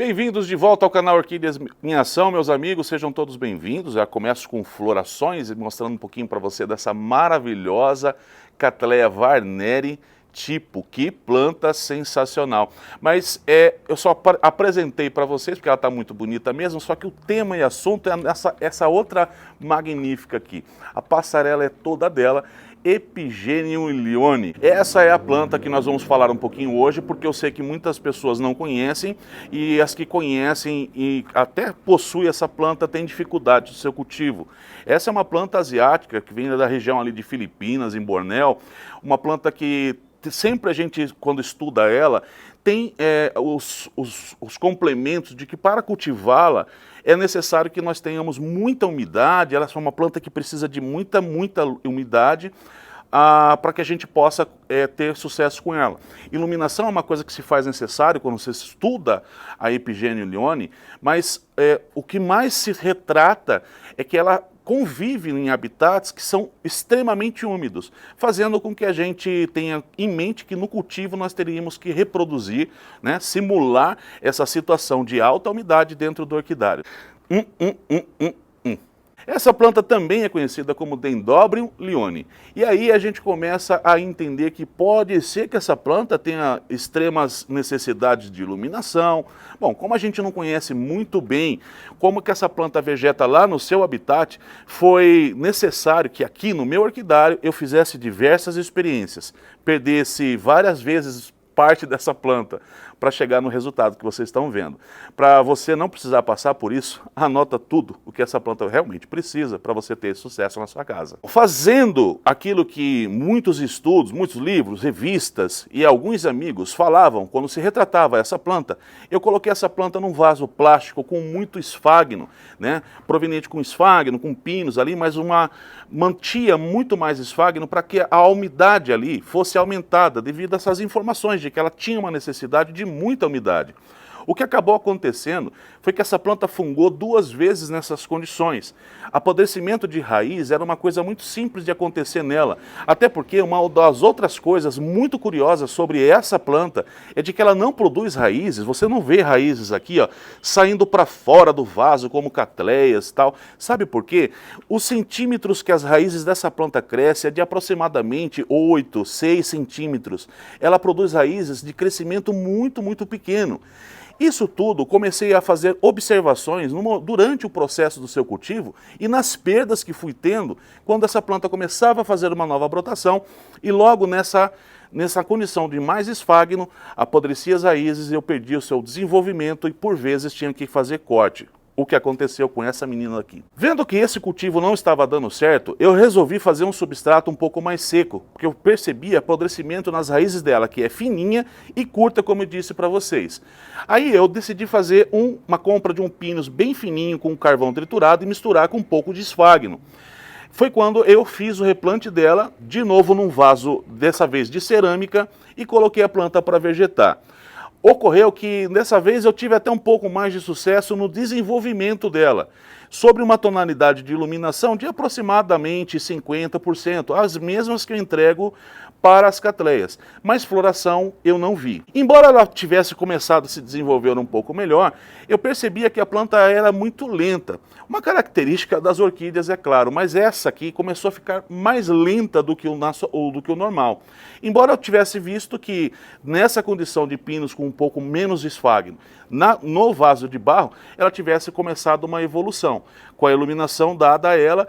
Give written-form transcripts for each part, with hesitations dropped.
Bem-vindos de volta ao canal Orquídeas em Ação, meus amigos, sejam todos bem-vindos. Já começo com florações e mostrando um pouquinho para você dessa maravilhosa Cattleya varneri tipo, que planta sensacional. Mas eu só apresentei para vocês porque ela está muito bonita mesmo, só que o tema e assunto é essa outra magnífica aqui. A passarela é toda dela. Epigênio lione. Essa é a planta que nós vamos falar um pouquinho hoje, porque eu sei que muitas pessoas não conhecem e as que conhecem e até possuem essa planta têm dificuldade do seu cultivo. Essa é uma planta asiática que vem da região ali de Filipinas, em Bornéu, uma planta que sempre a gente, quando estuda ela, tem os complementos de que para cultivá-la é necessário que nós tenhamos muita umidade. Ela é uma planta que precisa de muita umidade para que a gente possa ter sucesso com ela. Iluminação é uma coisa que se faz necessário quando você estuda a Epigênio lione, mas o que mais se retrata é que ela convive em habitats que são extremamente úmidos, fazendo com que a gente tenha em mente que no cultivo nós teríamos que reproduzir, né, simular essa situação de alta umidade dentro do orquidário. Essa planta também é conhecida como Dendrobium lione. E aí a gente começa a entender que pode ser que essa planta tenha extremas necessidades de iluminação. Bom, como a gente não conhece muito bem como que essa planta vegeta lá no seu habitat, foi necessário que aqui no meu orquidário eu fizesse diversas experiências, perdesse várias vezes parte dessa planta para chegar no resultado que vocês estão vendo. Para você não precisar passar por isso, anota tudo o que essa planta realmente precisa para você ter sucesso na sua casa. Fazendo aquilo que muitos estudos, muitos livros, revistas e alguns amigos falavam quando se retratava essa planta, eu coloquei essa planta num vaso plástico com muito esfagno, né, proveniente com esfagno, com pinos ali, mas mantia muito mais esfagno para que a umidade ali fosse aumentada devido a essas informações de que ela tinha uma necessidade de muita umidade. O que acabou acontecendo foi que essa planta fungou 2 vezes nessas condições. Apodrecimento de raiz era uma coisa muito simples de acontecer nela, até porque uma das outras coisas muito curiosas sobre essa planta é de que ela não produz raízes. Você não vê raízes aqui, ó, saindo para fora do vaso como cattleyas e tal. Sabe por quê? Os centímetros que as raízes dessa planta crescem é de aproximadamente 8, 6 centímetros. Ela produz raízes de crescimento muito pequeno. Isso tudo comecei a fazer observações durante o processo do seu cultivo e nas perdas que fui tendo quando essa planta começava a fazer uma nova brotação e logo nessa condição de mais esfagno, apodrecia as raízes e eu perdi o seu desenvolvimento e por vezes tinha que fazer corte. O que aconteceu com essa menina aqui. Vendo que esse cultivo não estava dando certo, eu resolvi fazer um substrato um pouco mais seco, porque eu percebi apodrecimento nas raízes dela, que é fininha e curta, como eu disse para vocês. Aí eu decidi fazer uma compra de um pinus bem fininho com carvão triturado e misturar com um pouco de esfagno. Foi quando eu fiz o replante dela, de novo num vaso, dessa vez de cerâmica, e coloquei a planta para vegetar. Ocorreu que dessa vez eu tive até um pouco mais de sucesso no desenvolvimento dela, sobre uma tonalidade de iluminação de aproximadamente 50%, as mesmas que eu entrego para as cattleyas, mas floração eu não vi. Embora ela tivesse começado a se desenvolver um pouco melhor, eu percebia que a planta era muito lenta. Uma característica das orquídeas, é claro, mas essa aqui começou a ficar mais lenta do que o normal. Embora eu tivesse visto que nessa condição de pinos com um pouco menos esfagno, no vaso de barro, ela tivesse começado uma evolução, com a iluminação dada a ela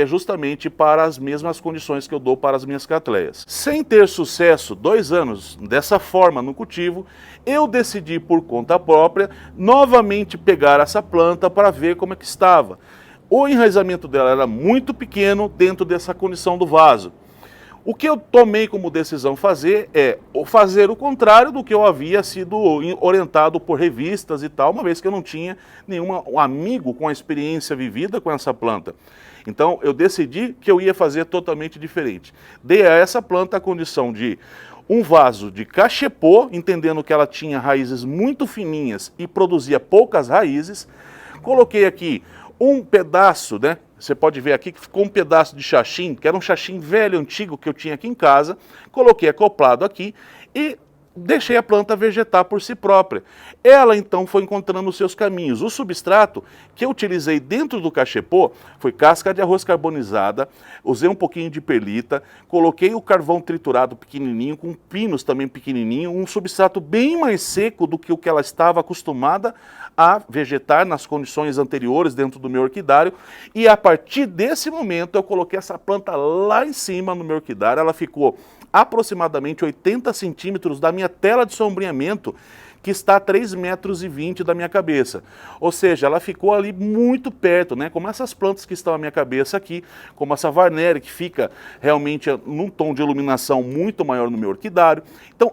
justamente para as mesmas condições que eu dou para as minhas cattleyas. Sem ter sucesso 2 anos dessa forma no cultivo, eu decidi por conta própria novamente pegar essa planta para ver como é que estava. O enraizamento dela era muito pequeno dentro dessa condição do vaso. O que eu tomei como decisão fazer o contrário do que eu havia sido orientado por revistas e tal, uma vez que eu não tinha nenhum amigo com a experiência vivida com essa planta. Então eu decidi que eu ia fazer totalmente diferente. Dei a essa planta a condição de um vaso de cachepô, entendendo que ela tinha raízes muito fininhas e produzia poucas raízes. Coloquei aqui um pedaço, né? Você pode ver aqui que ficou um pedaço de xaxim, que era um xaxim velho, antigo, que eu tinha aqui em casa. Coloquei acoplado aqui e deixei a planta vegetar por si própria. Ela então foi encontrando os seus caminhos. O substrato que eu utilizei dentro do cachepô foi casca de arroz carbonizada, usei um pouquinho de perlita, coloquei o carvão triturado pequenininho, com pinos também pequenininho, um substrato bem mais seco do que o que ela estava acostumada a vegetar nas condições anteriores dentro do meu orquidário, e a partir desse momento eu coloquei essa planta lá em cima no meu orquidário. Ela ficou aproximadamente 80 centímetros da minha tela de sombreamento, que está a 3,20 metros da minha cabeça. Ou seja, ela ficou ali muito perto, né? Como essas plantas que estão à minha cabeça aqui, como essa Varneri, que fica realmente num tom de iluminação muito maior no meu orquidário. Então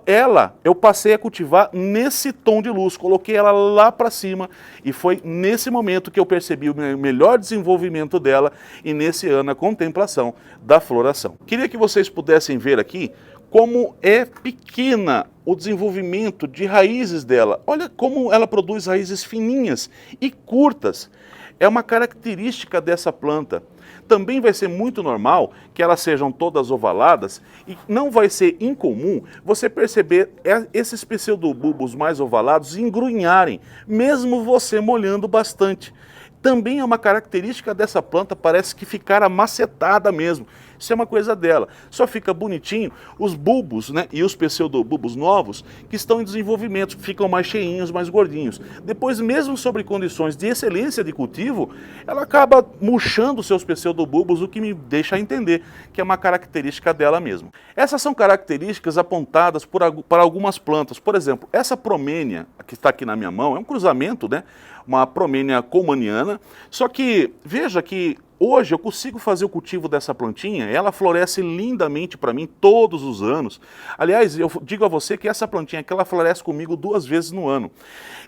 eu passei a cultivar nesse tom de luz, coloquei ela lá para cima, e foi nesse momento que eu percebi o melhor desenvolvimento dela, e nesse ano a contemplação da floração. Queria que vocês pudessem ver aqui como é pequena o desenvolvimento de raízes dela. Olha como ela produz raízes fininhas e curtas. É uma característica dessa planta. Também vai ser muito normal que elas sejam todas ovaladas, e não vai ser incomum você perceber esses pseudobulbos mais ovalados engrunharem, mesmo você molhando bastante. Também é uma característica dessa planta, parece que ficar amacetada mesmo. Isso é uma coisa dela. Só fica bonitinho os bulbos, né, e os pseudobulbos novos que estão em desenvolvimento, ficam mais cheinhos, mais gordinhos. Depois, mesmo sobre condições de excelência de cultivo, ela acaba murchando os seus pseudobulbos, o que me deixa entender que é uma característica dela mesmo. Essas são características apontadas para algumas plantas. Por exemplo, essa promênia que está aqui na minha mão é um cruzamento, né? Uma promênia colmaniana, só que veja que hoje eu consigo fazer o cultivo dessa plantinha, ela floresce lindamente para mim todos os anos. Aliás, eu digo a você que essa plantinha aqui, ela floresce comigo 2 vezes no ano.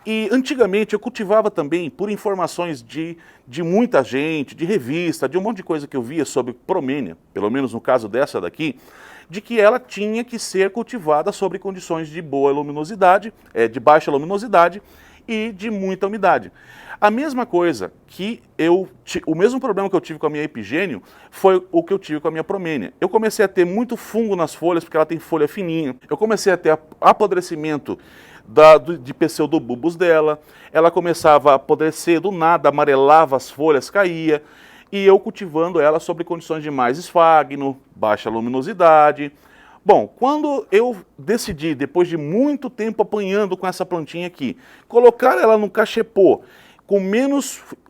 E antigamente eu cultivava também por informações de muita gente, de revista, de um monte de coisa que eu via sobre promênia, pelo menos no caso dessa daqui, de que ela tinha que ser cultivada sobre condições de boa luminosidade, de baixa luminosidade, e de muita umidade. A mesma coisa que o mesmo problema que eu tive com a minha epigênio foi o que eu tive com a minha promênia. Eu comecei a ter muito fungo nas folhas, porque ela tem folha fininha. Eu comecei a ter apodrecimento de pseudobulbos dela. Ela começava a apodrecer do nada, amarelava as folhas, caía. E eu cultivando ela sobre condições de mais esfagno, baixa luminosidade. Bom, quando eu decidi, depois de muito tempo apanhando com essa plantinha aqui, colocar ela no cachepô, com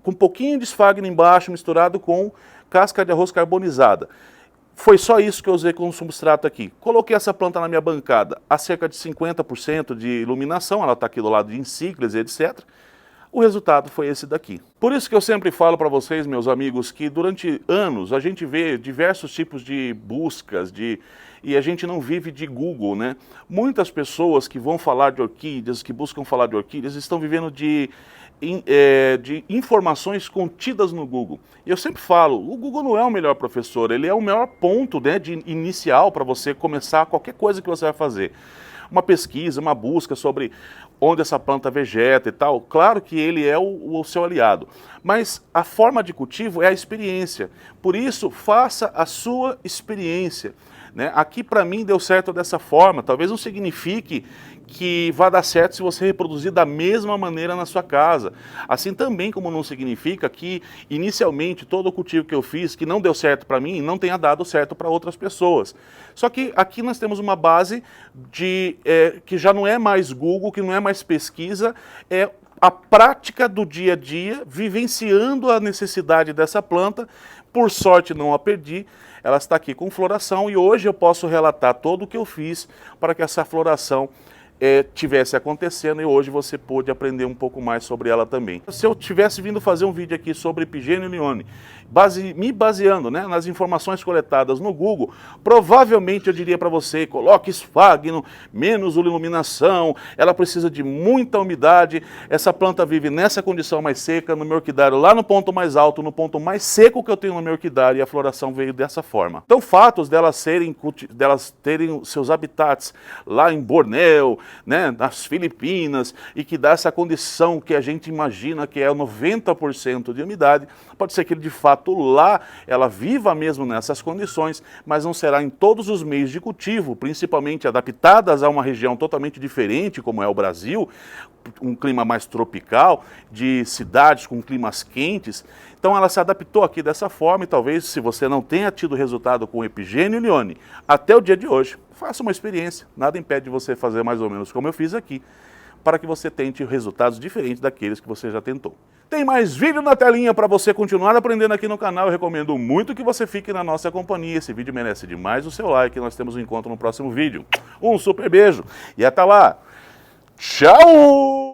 um pouquinho de esfagno embaixo, misturado com casca de arroz carbonizada. Foi só isso que eu usei como substrato aqui. Coloquei essa planta na minha bancada a cerca de 50% de iluminação, ela está aqui do lado de encíclicas e etc. O resultado foi esse daqui. Por isso que eu sempre falo para vocês, meus amigos, que durante anos a gente vê diversos tipos de buscas, e a gente não vive de Google, né? Muitas pessoas que vão falar de orquídeas, que buscam falar de orquídeas, estão vivendo de informações contidas no Google. E eu sempre falo, o Google não é o melhor professor, ele é o melhor ponto, né, de inicial para você começar qualquer coisa que você vai fazer. Uma pesquisa, uma busca sobre onde essa planta vegeta e tal, claro que ele é o seu aliado, mas a forma de cultivo é a experiência. Por isso, faça a sua experiência, né? Aqui para mim deu certo dessa forma, talvez não signifique que vai dar certo se você reproduzir da mesma maneira na sua casa. Assim também como não significa que inicialmente todo o cultivo que eu fiz, que não deu certo para mim, não tenha dado certo para outras pessoas. Só que aqui nós temos uma base que já não é mais Google, que não é mais pesquisa, é a prática do dia a dia, vivenciando a necessidade dessa planta. Por sorte não a perdi, ela está aqui com floração, e hoje eu posso relatar todo o que eu fiz para que essa floração tivesse acontecendo, e hoje você pôde aprender um pouco mais sobre ela também. Se eu tivesse vindo fazer um vídeo aqui sobre Epigênio lione, me baseando, né, nas informações coletadas no Google, provavelmente eu diria para você, coloque esfagno, menos iluminação, ela precisa de muita umidade, essa planta vive nessa condição mais seca, no meu orquidário lá no ponto mais alto, no ponto mais seco que eu tenho no meu orquidário, e a floração veio dessa forma. Então, fatos delas terem seus habitats lá em Bornéu, né, nas Filipinas, e que dá essa condição que a gente imagina que é 90% de umidade, pode ser que ele de fato lá, ela viva mesmo nessas condições, mas não será em todos os meios de cultivo, principalmente adaptadas a uma região totalmente diferente, como é o Brasil, um clima mais tropical, de cidades com climas quentes. Então ela se adaptou aqui dessa forma e talvez se você não tenha tido resultado com o Epigênio Leone até o dia de hoje, faça uma experiência. Nada impede de você fazer mais ou menos como eu fiz aqui, para que você tente resultados diferentes daqueles que você já tentou. Tem mais vídeo na telinha para você continuar aprendendo aqui no canal. Eu recomendo muito que você fique na nossa companhia. Esse vídeo merece demais o seu like. Nós temos um encontro no próximo vídeo. Um super beijo e até lá. Tchau!